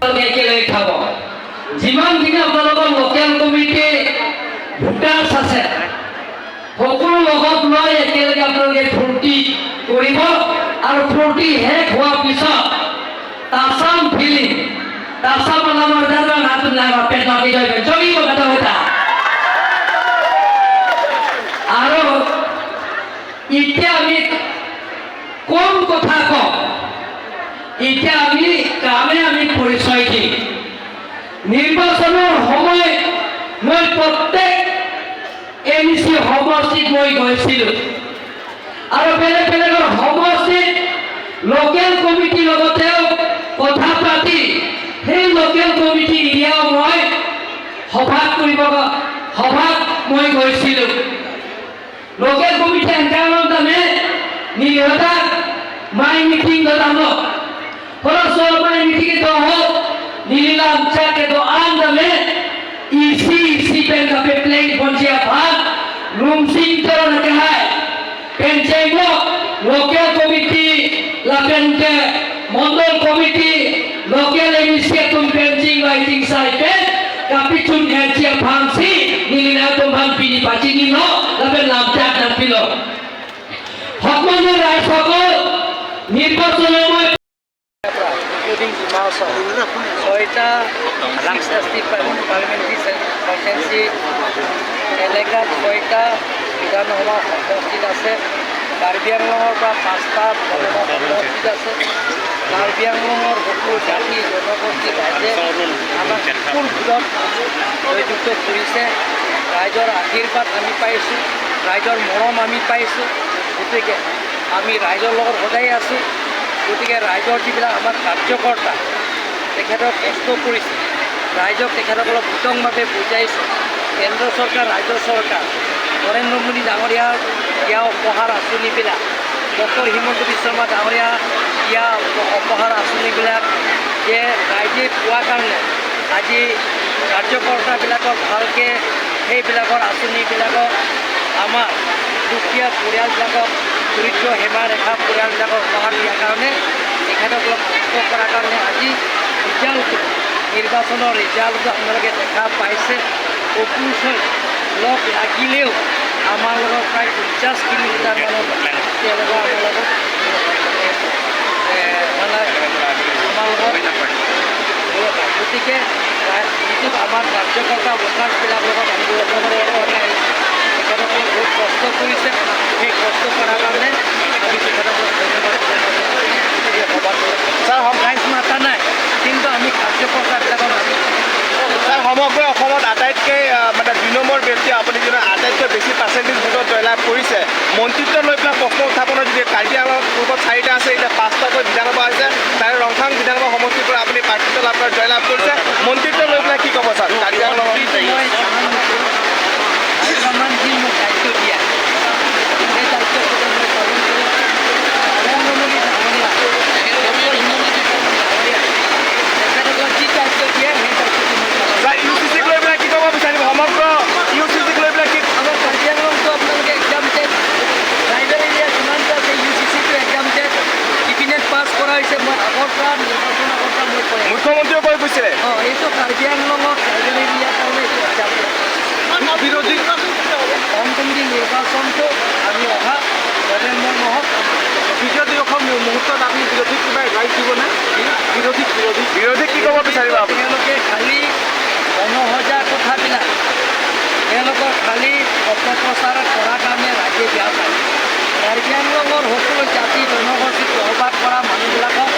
একেলগে খাব যিমানখিনি আপোনালোকৰ লোকেল কমিটি ভোটাৰ্ছ আছে সকলো লগত লৈ একেলগে আপোনালোকে ফূৰ্তি কৰিব আৰু ফূৰ্তি শেষ হোৱাৰ পিছত তাছাম ফিলিং তাছাম নামৰ জানা নাত নামা পেট মাতি যাবে চলিব কথা কথা আৰু এতিয়া আমি কোন কথা কম এতিয়া আমি কামে আমি পৰিচয় দিম নিৰ্বাচনৰ সময় মই প্ৰত্যেক এমচি সমষ্টিত মই গৈছিলোঁ আৰু বেলেগ বেলেগৰ সমষ্টিত লোকেল কমিটিৰ লগতেও কথা পাতি সেই লোকেল কমিটি এৰিয়াও মই সভাত মই গৈছিলোঁ লোকেল কমিটি এনকাউন্টাৰ দামে নিহতা মাই মিটিং দামো ফলস্বরূপ মাই মিটিং তো হোক নীলাম চাকে তো আম দামে ইসি পেন का पे प्लेट पहुंचे भाग रूम सिंह तरह न कहा पेंचेंगो लोकल कमिटी लापेंटे मंडल कमिटी लोकल एमसी तुम पेंचिंग लाइटिंग साइड कापिचुन हेचिया फांसी नीलिना तुम भाग पीनी पाची नीलो लापे लामचाक न पिलो हकमंजर राय सकल निर्वाचन में including ছয়টা রাষ্ট্রীয় পার্লামেন্টারি কনস্টিটুয়েন্সি এলাকাত ছয়টা বিধানসভা সমষ্টিত আছে কাৰ্বি আংলঙৰ পৰা 5টা সমষ্টিত আছে কাৰ্বি আংলঙৰ সকলো জাতি জনগোষ্ঠী ৰাইজে আমাক ফুল ভোটত জয়যুক্ত কৰিছে ৰাইজৰ আশীৰ্বাদ আমি পাইছোঁ ৰাইজৰ মৰম আমি পাইছোঁ গতিকে আমি ৰাইজৰ লগত সদায় আছোঁ গতিকে ৰাইজৰ যিবিলাক আমাৰ কাৰ্যকৰ্তা তেখেতক কষ্ট কৰিছে ৰাইজক তেখেতসকলক বিতংভাৱে বুজাইছে কেন্দ্ৰ চৰকাৰ ৰাজ্য চৰকাৰ নৰেন্দ্ৰ মোদী ডাঙৰীয়াৰ দিয়া উপহাৰ আঁচনিবিলাক ডক্টৰ হিমন্ত বিশ্ব শৰ্মা ডাঙৰীয়া দিয়া উপহাৰ আঁচনিবিলাক যে ৰাইজে পোৱাৰ কাৰণে আজি কাৰ্যকৰ্তাবিলাকক ভালকৈ সেইবিলাকৰ আঁচনিবিলাকক আমাৰ দুখীয়া পৰিয়ালবিলাকক দৰিদ্ৰ সীমাৰেখা পৰিয়ালবিলাকক উপহাৰ দিয়াৰ কাৰণে তেখেতসকলক কষ্ট কৰাৰ কাৰণে আজি ৰিজাল্টটো নিৰ্বাচনৰ ৰিজাল্টটো আপোনালোকে দেখা পাইছে অপুৰুষৰ লগ লাগিলেও আমাৰ লগত প্ৰায় 50 কিলোমিটাৰ মানৰ তেওঁলোকৰ আমাৰ লগত গতিকে যিটো আমাৰ কাৰ্যকৰ্তা ভোটাৰছবিলাকৰ লগত আন্দোলন তেখেতসকলে বহুত কষ্ট কৰিছে সেই কষ্ট কৰাৰ কাৰণে আমি তেখেতসকলক ধন্যবাদ ছাৰ ৰাইজ মাতা নাই কিন্তু আমি কাৰ্যকৰ্তাবিলাকক আমি ছাৰ সমগ্ৰ অসমত আটাইতকৈ মানে 2 নম্বৰ ব্যক্তি আপুনি যিটো আটাইতকৈ বেছি পাৰ্চেণ্টেজ ভোটত জয়লাভ কৰিছে মন্ত্ৰিত্ব লৈ পেলাই প্ৰশ্ন উত্থাপনৰ যদি কাৰ্বি আংলঙৰ পূৰ্বত 4টা আছে এতিয়া 5টাকৈ বিধানসভা হৈছে তাৰে ৰংখাং বিধানসভা সমষ্টিৰ পৰা আপুনি প্ৰাৰ্থিত্ব লাভ কৰি জয়লাভ কৰিছে মন্ত্ৰিত্ব লৈ পেলাই কি ক'ব ছাৰ কাৰ্বি আংলঙৰ দায়িত্ব দিয়া সেই দায়িত্ব মই পালন কৰোঁ নৰেন্দ্ৰ মোদী ডাঙৰীয়া ডক্টৰ হিমন্ত বিশ্ব ডাঙৰীয়া তেখেতসকলক যি দায়িত্ব দিয়ে সেই দায়িত্বটো মই ছাৰ ইউচিচিক লৈ পেলাই কি ক'ব বিচাৰিব সমগ্ৰ ইউচিচিক লৈ পেলাই কি আমাৰ কাৰ্বি আংলঙটো আপোনালোকে এক্সামটেড ট্ৰাইবেল এৰিয়া যিমানটো আছে ইউচিচিটো এক্সামটেড ডিপিনেট পাছ কৰা হৈছে মই আগৰ পৰা নিৰ্বাচন আগৰ পৰা মই কৈ মুখ্যমন্ত্ৰীয়ে কৈ গৈছিলে এইটো কাৰ্বি আংলঙৰ ট্ৰাইবেল এৰিয়াৰ কাৰণে এইটো এক্সামটেড বিৰোধী অন্তমী নিৰ্বাচনটো আমি অহা নৱেম্বৰ মাহত দ্বিতীয় দিৱসৰ মুহূৰ্তত আপুনি বিৰোধীক কিবা এডভাইচ দিবনে বিৰোধীক কি ক'ব বিচাৰিব আপুনি তেওঁলোকে খালী মনোসজা কথাবিলাক তেওঁলোকৰ খালী অপপ্ৰচাৰ কৰাৰ কাৰণে ৰাইজে বেয়া পায় কাৰ্বি আংলঙৰ সকলো জাতি জনগোষ্ঠীক সহবাস কৰা মানুহবিলাকক